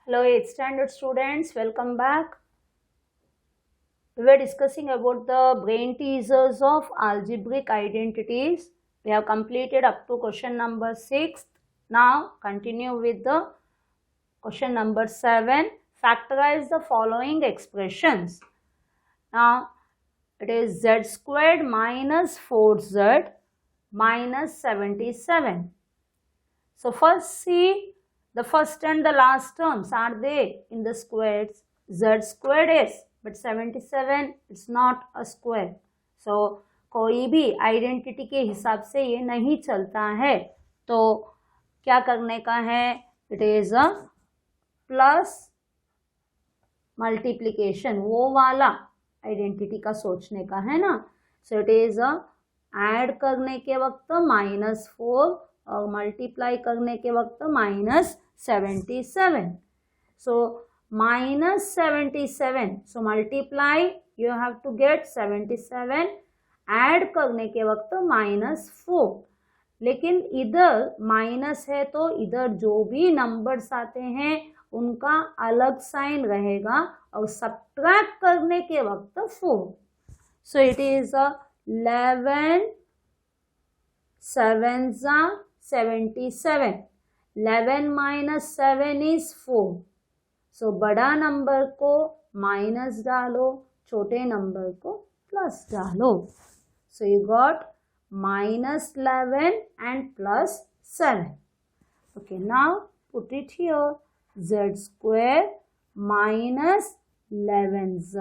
Hello 8th standard students, welcome back. We were discussing about the brain teasers of algebraic identities. We have completed up to question number 6. Now continue with the question number 7. Factorize the following expressions. Now it is z squared minus 4z minus 77. So first see the first and the last terms, are they in the squares? Z squared is, but 77 is not a square. So कोई भी identity के हिसाब से ये नहीं चलता है, तो क्या करने का है? It is a plus multiplication, वो वाला आइडेंटिटी का सोचने का है ना. So it is a add करने के वक्त -4 और मल्टीप्लाई करने के वक्त -77. So -77, so multiply you have to get 77, add करने के वक्त -4. लेकिन इधर माइनस है तो इधर जो भी नंबर्स आते हैं उनका अलग साइन रहेगा और सब्ट्रैक्ट करने के वक्त 4. So it is 11 7s are 77. 11 minus 7 is 4. सो बड़ा नंबर को माइनस डालो, छोटे नंबर को प्लस डालो. So you got -11 and +7. Okay, now put it here. Z square minus 11z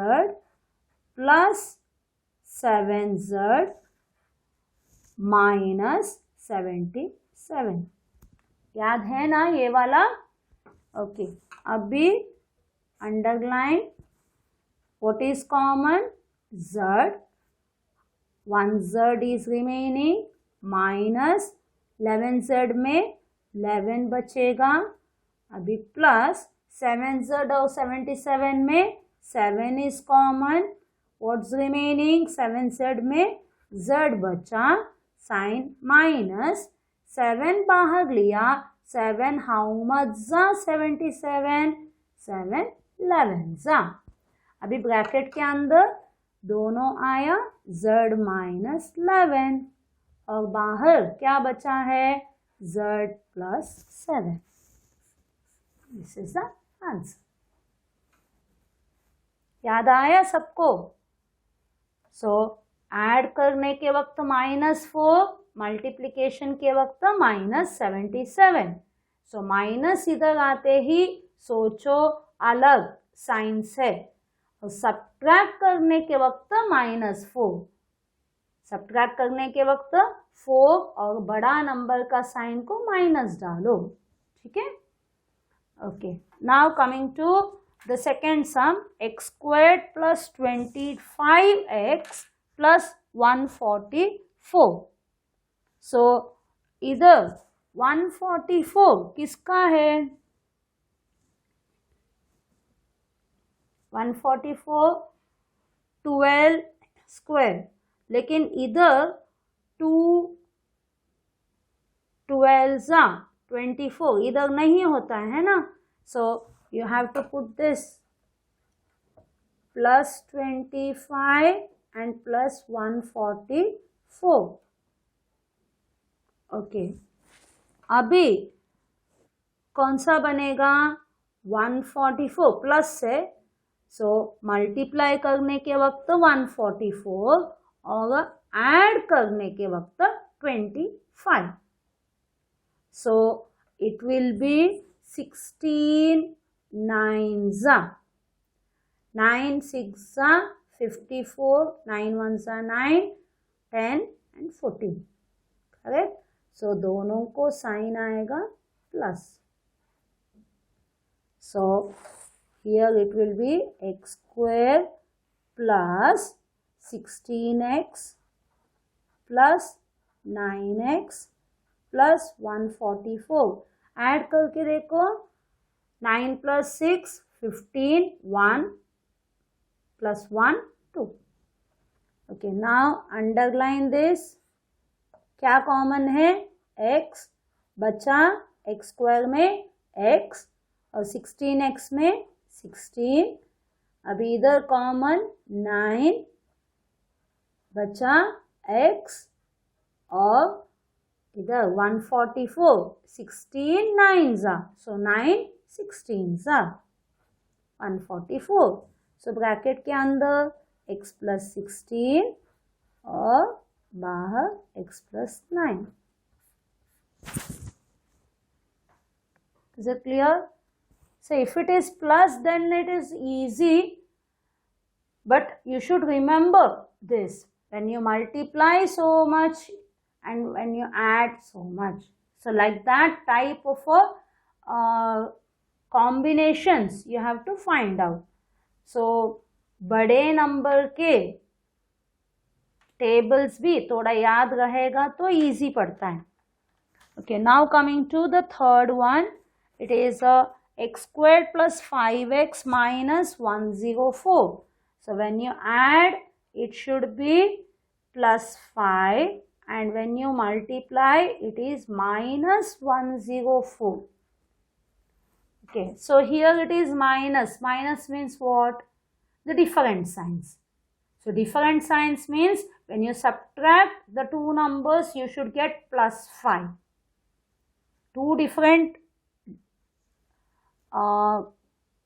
plus 7z minus 77. याद है ना ये वाला? ओके, अभी underline what is common? z. 1z is remaining, minus 11z में 11 बचेगा. अभी प्लस 7z और 77 में 7 is common. What's remaining? 7z में z बचा, साइन माइनस 7 बाहर लिया. 7 हाउ मच जा? 77. 7 11 जा. अभी ब्रैकेट के अंदर दोनों आया z माइनस 11 और बाहर क्या बचा है? z plus 7. This is the answer. याद आया सबको? सो ऐड करने के वक्त -4, मल्टीप्लिकेशन के वक्त -77. सो माइनस इधर आते ही सोचो अलग साइंस है. और सब्ट्रैक्ट करने के वक्त -4, सब्ट्रैक्ट करने के वक्त 4 और बड़ा नंबर का साइन को माइनस डालो. ठीक है? Okay, now coming to the second sum. x squared plus 25x plus 144. So इधर 144 किसका है? 144 12 स्क्वायर. लेकिन इधर 2 12 24 इधर नहीं होता है ना. So you have to put this +25 and +144. Okay, अभी कौन सा बनेगा? 144 प्लस से, सो मल्टीप्लाई करने के वक्त 144 और ऐड करने के वक्त 25. So it will be 16 9s. 9 6 54, 9 1s 9, 10 and 14. Correct? सो दोनों को साइन आएगा plus. So here it will be x square plus 16x plus 9x plus 144. Add करके देखो. 9 plus 6 15, 1 plus 1 2. Okay, now underline this. क्या कॉमन है? x बचा, x square में x और 16x में 16, अभी इधर कॉमन 9 बचा x और इधर 144, 16 9s are, so 9 16s are 144. So bracket के अंदर x plus 16 और बाहर x plus 9. Is it clear? So if it is plus, then it is easy, but you should remember this when you multiply so much and when you add so much. So like that type of combinations you have to find out. So बड़े number के tables भी थोड़ा याद रहेगा तो easy पड़ता है. Okay, now coming to the third one, it is x squared plus 5x minus 104. So when you add, it should be plus 5, and when you multiply, it is minus 104. Okay, so here it is minus. Minus means what? The different signs. So different signs means when you subtract the two numbers, you should get plus 5. Two different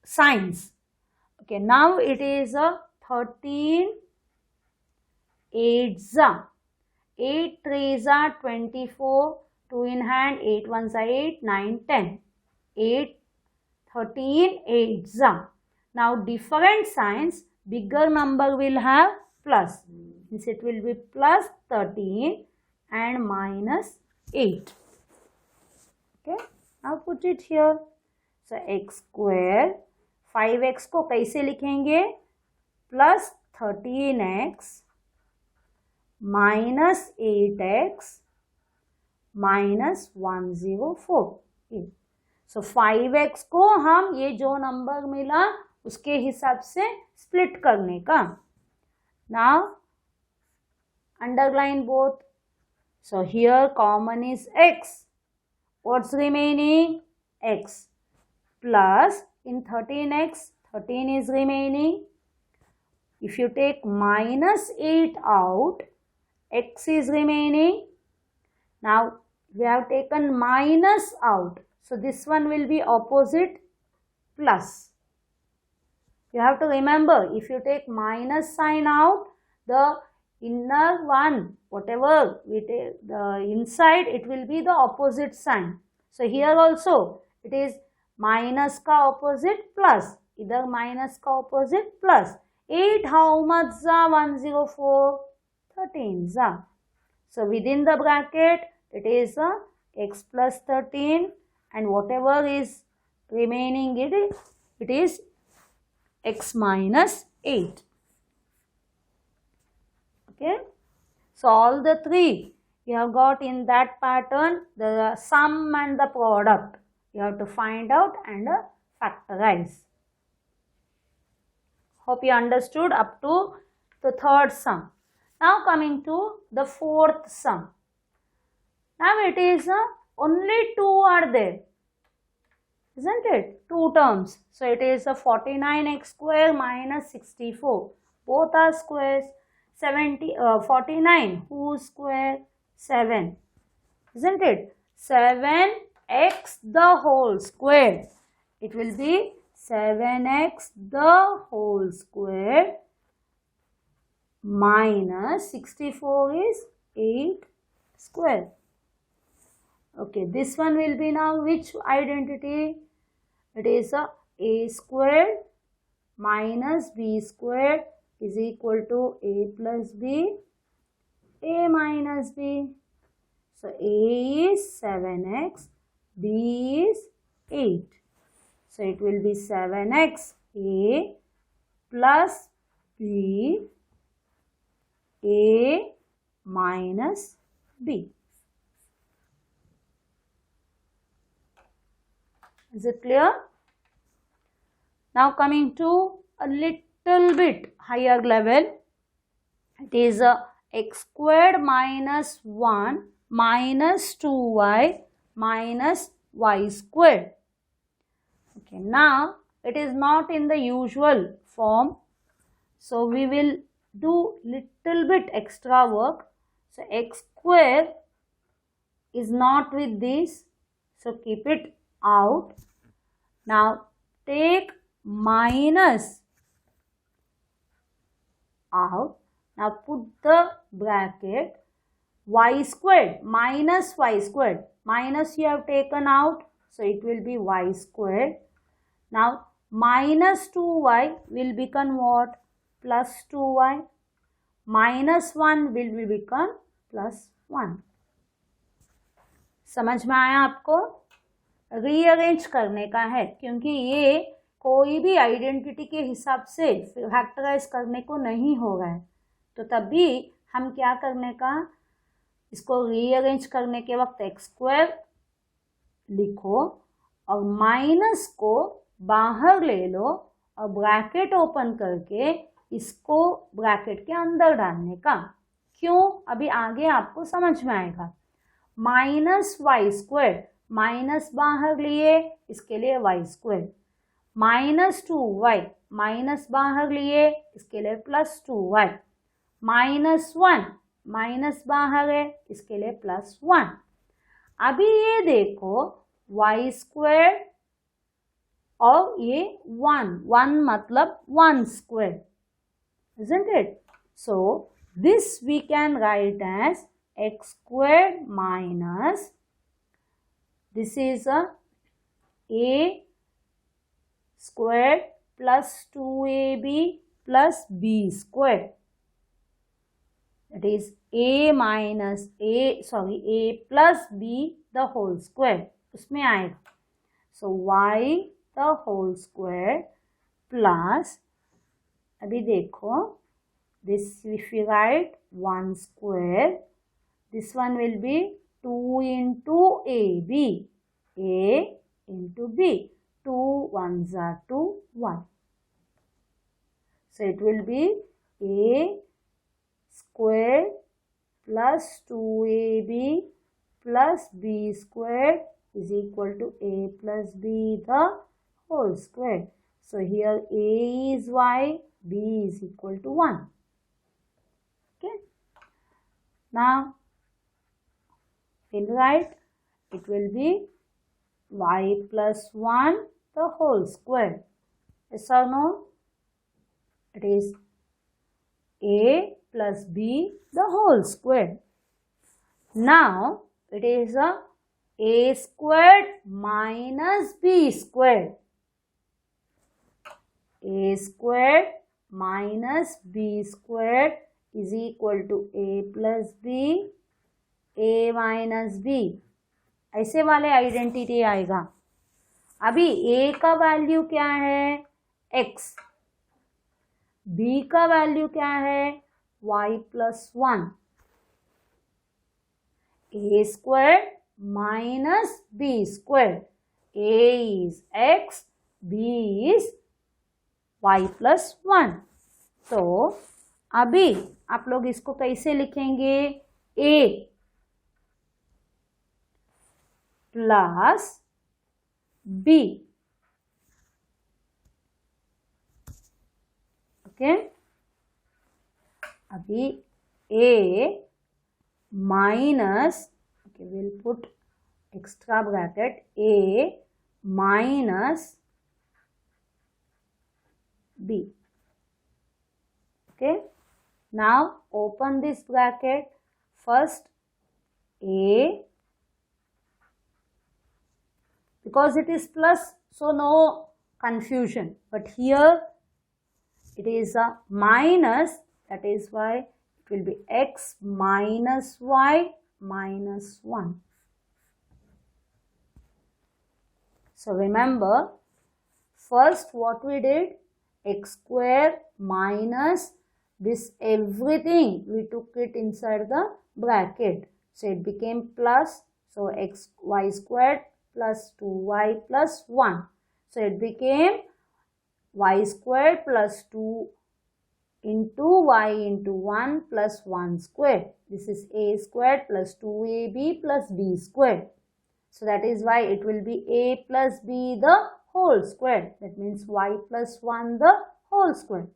signs. Okay, now it is a 13 8s are 8 3s are 24, 2 in hand, 8 1s are 8, 9 10, 8 13 8s are. Now different signs, bigger number will have plus, means it will be plus 13 and minus 8. Okay, now put it here. So x square, 5x को कैसे लिखेंगे? Plus 13x minus 8x minus 104. So 5x को हम ये जो number मिला उसके हिसाब से स्प्लिट करने का. Now underline both. So here common is x. What's remaining? X. Plus in 13x, 13 is remaining. If you take minus 8 out, x is remaining. Now we have taken minus out. So this one will be opposite plus. You have to remember, if you take minus sign out, the inner one, whatever we take, the inside, it will be the opposite sign. So here also, it is minus ka opposite plus. Either minus ka opposite plus. 8 how much za? 104. 13 za. So within the bracket, it is x plus 13, and whatever is remaining, it is x minus 8. Okay. So all the three you have got in that pattern, the sum and the product. You have to find out and factorize. Hope you understood up to the third sum. Now coming to the fourth sum. Now it is only two are there, isn't it? Two terms. So it is a 49x square minus 64. Both are squares. 49 whose square? 7. Isn't it? 7x the whole square. It will be 7x the whole square minus 64 is 8 square. Okay, this one will be now which identity? It is a squared minus b squared is equal to a plus b, a minus b. So a is 7x, b is 8. So it will be 7x a plus b, a minus b. Is it clear? Now coming to a little bit higher level, it is a x squared minus 1 minus 2y minus y squared. Okay, now it is not in the usual form, so we will do little bit extra work. So x square is not with this, so keep it out. Now take minus out. Now put the bracket y squared minus y squared. Minus you have taken out, so it will be y squared. Now minus 2y will become what? Plus 2y. Minus 1 will become plus 1. समझ में आया आपको? Rearrange करने का है, क्योंकि ये कोई भी आइडेंटिटी के हिसाब से फैक्टराइज करने को नहीं हो रहा है, तो तभी हम क्या करने का, इसको रीअरेंज करने के वक्त एक्स स्क्वायर लिखो और माइनस को बाहर ले लो और ब्रैकेट ओपन करके इसको ब्रैकेट के अंदर डालने का। क्यों? अभी आगे आपको समझ में आएगा। माइनस वाई स्क्वायर, माइनस बाहर लिए, इसके लिए Y square. Minus 2y, minus बाहर लिए, इसके लिए प्लस 2y। माइनस 1, माइनस बाहर है, इसके लिए प्लस 1। अभी ये देखो y स्क्वायर और ये 1 मतलब 1 square, isn't it? So this we can write as x squared minus, this is a squared plus 2ab plus b squared, that is a plus b the whole square, उसमें आएगा। So y the whole square plus, अभी देखो this if we write 1 square, this one will be 2 into ab, a into b, 2 1s are 2, 1. So it will be a square plus 2ab plus b square is equal to a plus b the whole square. So here a is y, b is equal to 1. Okay. Now we'll write, it will be y plus 1 the whole square. Yes or no? It is a plus b the whole square. Now it is a squared minus b squared. A squared minus b squared is equal to a plus b, a minus b, ऐसे वाले identity आएगा। अभी a का value क्या है? x, b का value क्या है? y plus 1. a squared minus b squared. a is x, b is y plus 1. तो अभी आप लोग इसको कैसे लिखेंगे? a plus b, okay. अभी a minus, okay will put extra bracket, a minus b, okay. Now open this bracket. First a, because it is plus, so no confusion, but here it is a minus, that is why it will be x minus y minus 1. So remember, first what we did, x square minus this everything, we took it inside the bracket, so it became plus, so x y squared plus 2y plus 1, so it became y squared plus 2 into y into 1 plus 1 squared. This is a squared plus 2ab plus b squared. So that is why it will be a plus b the whole square. That means y plus 1 the whole square.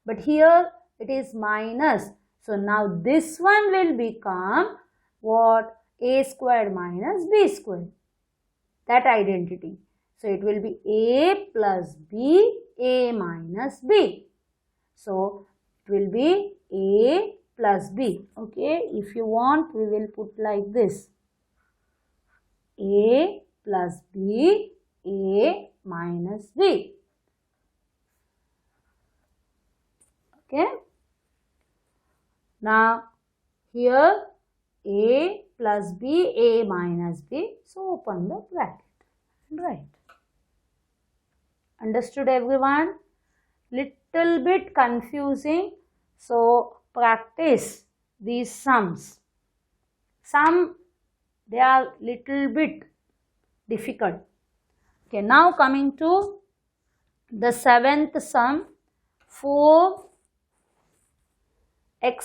But here it is minus. So now this one will become what? A squared minus b squared. That identity. So it will be a plus b, a minus b. So it will be a plus b. Okay, if you want, we will put like this. A plus b, a minus b. Okay. Now here a plus b, a minus b. So open the bracket and write. Understood everyone? Little bit confusing. So practice these sums. Some they are little bit difficult. Okay, now coming to the seventh sum, 4x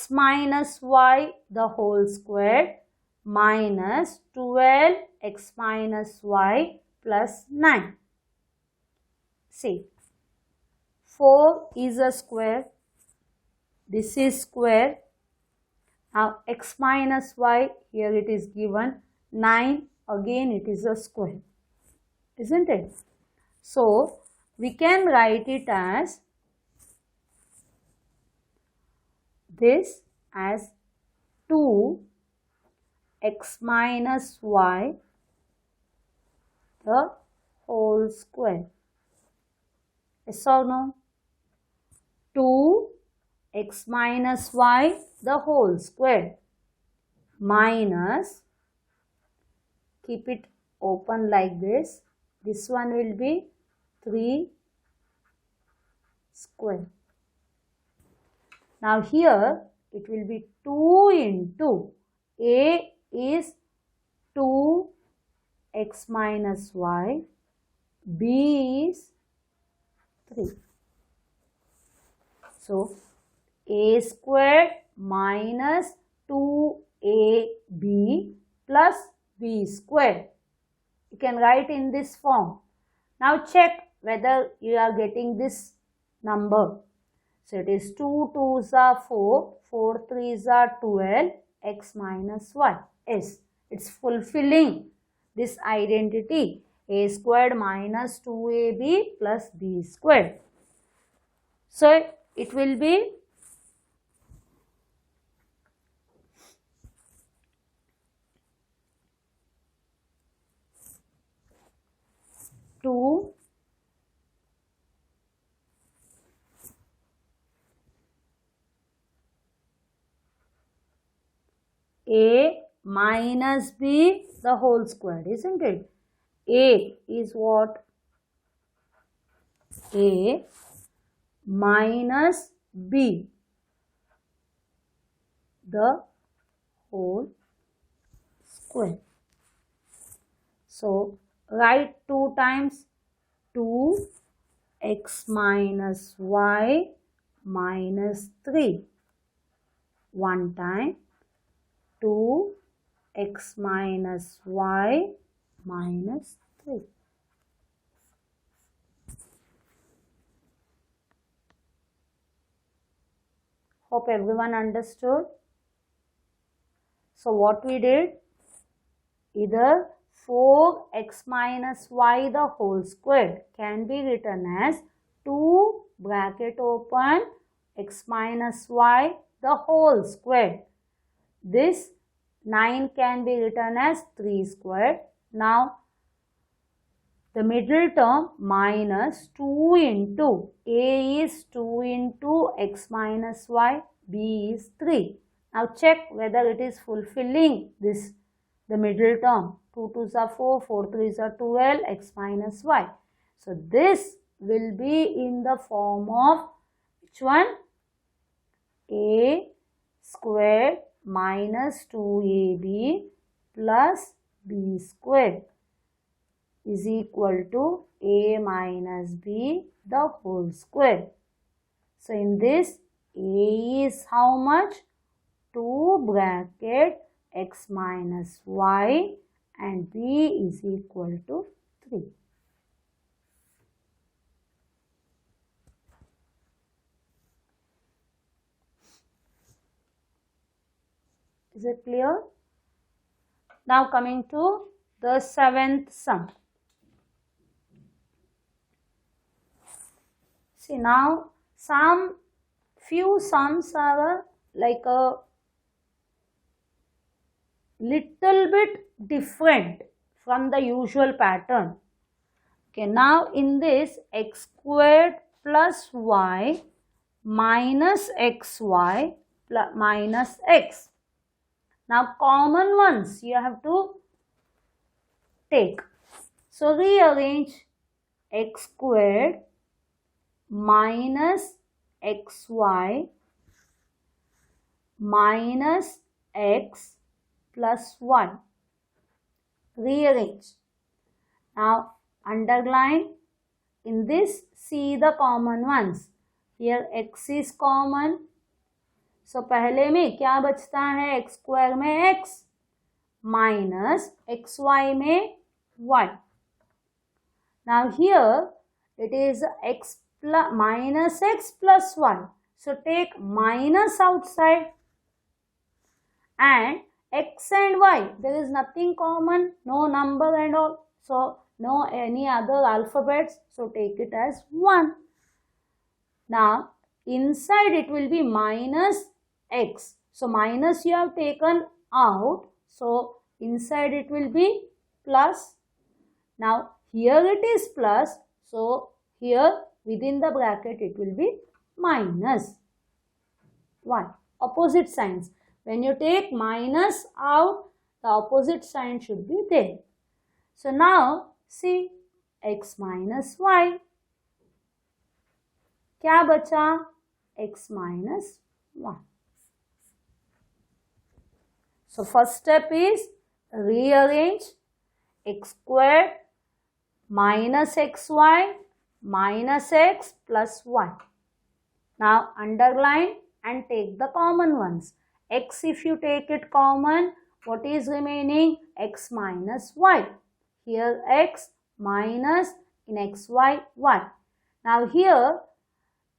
minus y the whole square minus 12x minus y plus 9. See, 4 is a square, this is square. Now x minus y, here it is given, 9, again it is a square, isn't it? So we can write it as this as 2x minus y the whole square. Yes or no? 2x minus y the whole square minus, keep it open like this, this one will be 3 square. Now here it will be 2 into a is 2x minus y, b is 3. So a squared minus 2ab plus b squared. You can write in this form. Now check whether you are getting this number. So it is 2 2s are 4, 4 3s are 12, x minus y. Yes, it's fulfilling this identity, a squared minus 2ab plus b squared. So it will be two a minus b the whole square, isn't it? A is what? A minus b the whole square. So write 2 times 2x minus y minus 3. 1 time 2x minus y minus 3. Hope everyone understood. So what we did, either 4x minus y the whole square can be written as 2 bracket open x minus y the whole square. This 9 can be written as 3 squared. Now the middle term minus 2 into a is 2 into x minus y, b is 3. Now check whether it is fulfilling this, the middle term. 2 2s are 4, 4 3s are 12, x minus y. So this will be in the form of which one? A squared minus 2ab plus b squared is equal to a minus b the whole square. So in this, a is how much? 2 bracket x minus y and b is equal to 3. Is it clear? Now coming to the 7th sum. See, now few sums are like a little bit different from the usual pattern. Okay, now in this x squared plus y minus xy plus minus x. Now common ones you have to take. So rearrange x squared minus xy minus x plus 1. Rearrange. Now underline. In this, see the common ones. Here x is common. So पहले में क्या बचता है? x square में x minus xy में y. Now here it is x plus minus x plus 1. So take minus outside, and x and y, there is nothing common, no number and all. So no any other alphabets. So take it as 1. Now inside it will be minus x. So minus you have taken out. So inside it will be plus. Now here it is plus. So here within the bracket it will be minus 1. Opposite signs. When you take minus out, the opposite sign should be there. So now see x minus y. क्या बचा? x minus 1. So first step is rearrange x squared minus xy minus x plus 1. Now underline and take the common ones. X, if you take it common, what is remaining? X minus y. Here x minus in xy 1. Now here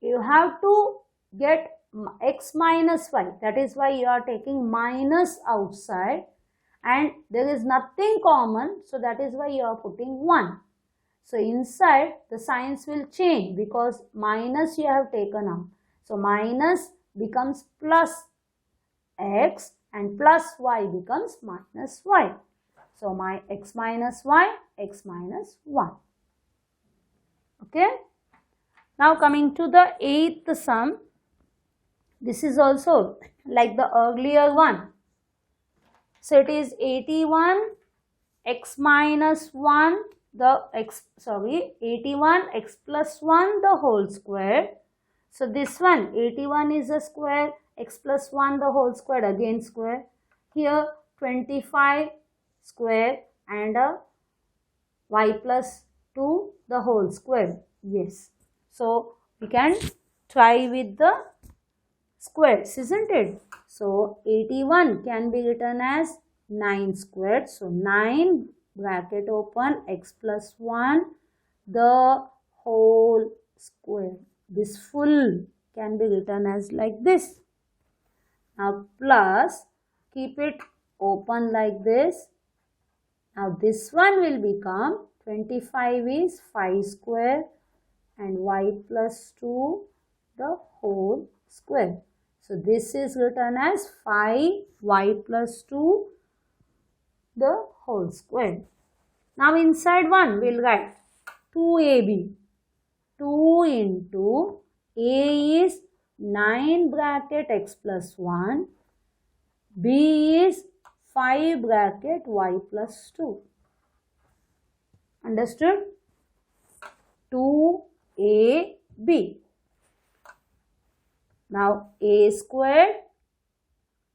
you have to get x minus y. That is why you are taking minus outside, and there is nothing common. So that is why you are putting 1. So inside the signs will change because minus you have taken out. So minus becomes plus x and plus y becomes minus y. So my x minus y, x minus 1. Okay. Now coming to the 8th sum. This is also like the earlier one. So it is 81 x minus 1 81 x plus 1 the whole square. So this one 81 is a square, x plus 1 the whole square, again square. Here 25 square and a y plus 2 the whole square. Yes. So we can try with the squares, isn't it? So 81 can be written as 9 squared. So 9 bracket open x plus 1 the whole square. This full can be written as like this. Now plus, keep it open like this. Now this one will become 25 is 5 square and y plus 2 the whole square. So this is written as 5y plus 2 the whole square. Now inside one we'll write 2ab. 2 into a is 9 bracket x plus 1. B is 5 bracket y plus 2. Understood? 2ab. Now a squared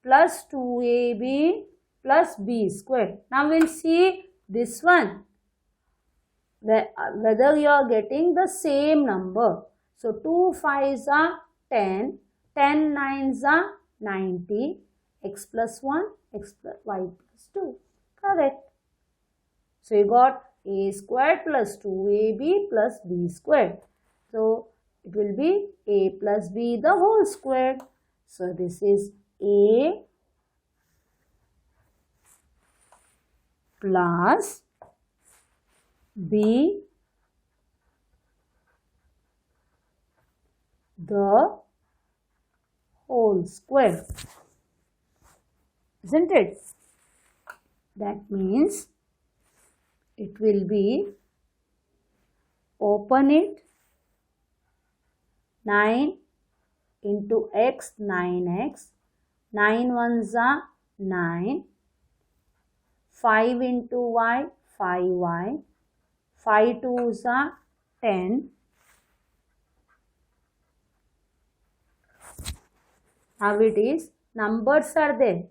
plus 2ab plus b squared. Now we'll see this one, whether you are getting the same number. So 2 5s are 10, 10 9s are 90, x plus 1, x plus y plus 2. Correct. So you got a squared plus 2ab plus b squared. So it will be a plus b the whole square. So this is a plus b the whole square. Isn't it? That means it will be, open it, 9 into x, 9x, 9 ones are 9, 5 into y, 5y, 5 twos are 10. Now it is, numbers are there.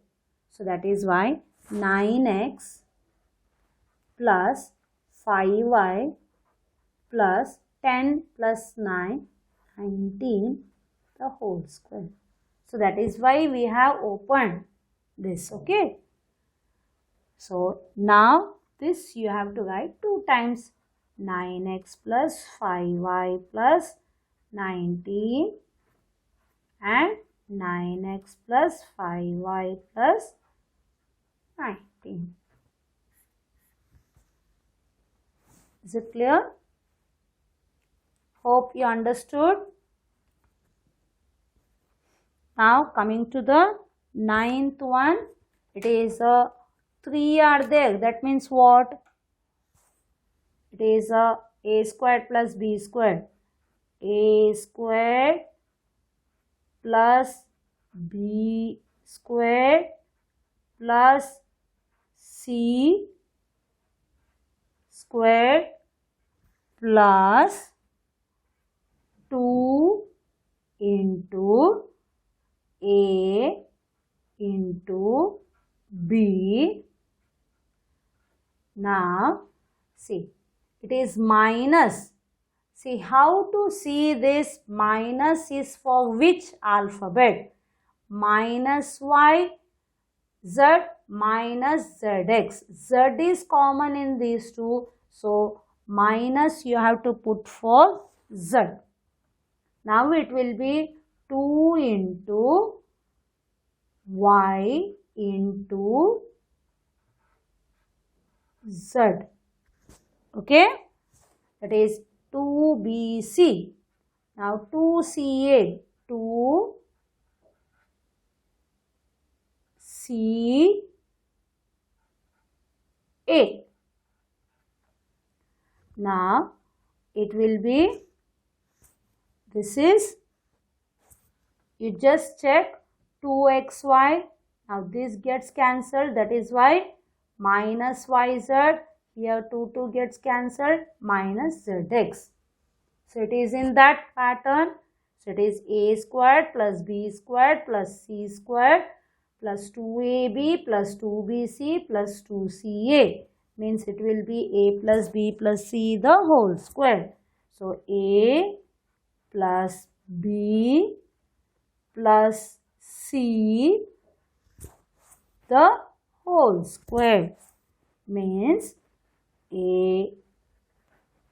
So that is why 9x plus 5y plus 10 plus 9, 19 the whole square. So that is why we have opened this. Okay. So now this you have to write 2 times, 9x plus 5y plus 19 and 9x plus 5y plus 19. Is it clear? Hope you understood. Now coming to the 9th one, it is 3 are there. That means what? It is a squared plus b squared. A squared plus b squared plus c squared plus 2 into a into b. Now see, it is minus. See, how to see this? Minus is for which alphabet? Minus y, z minus zx. Z is common in these two. So minus you have to put for z. Now it will be 2 into y into z. Okay. That is 2bc. Now 2ca. 2ca. Now it will be, this is, you just check 2xy. Now this gets cancelled. That is why minus yz. Here 2 gets cancelled, minus zx. So it is in that pattern. So it is a squared plus b squared plus c squared plus 2ab plus 2bc plus 2ca. Means it will be a plus b plus c the whole square. So a plus b plus c the whole square. Means a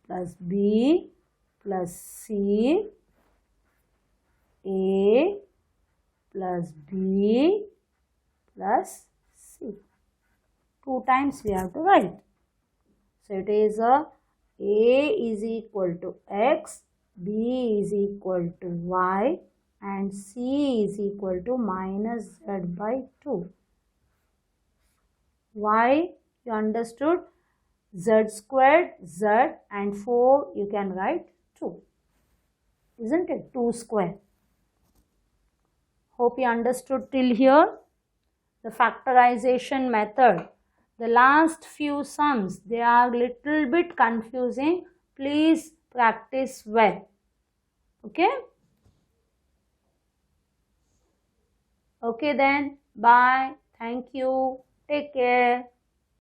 plus b plus c, a plus b plus c. 2 times we have to write. So it is a is equal to x, b is equal to y and c is equal to minus z by 2. Why? You understood? Z squared, z and 4 you can write 2. Isn't it? 2 square. Hope you understood till here. The factorization method. The last few sums, they are little bit confusing. Please practice well. Okay? Okay then. Bye. Thank you. Take care.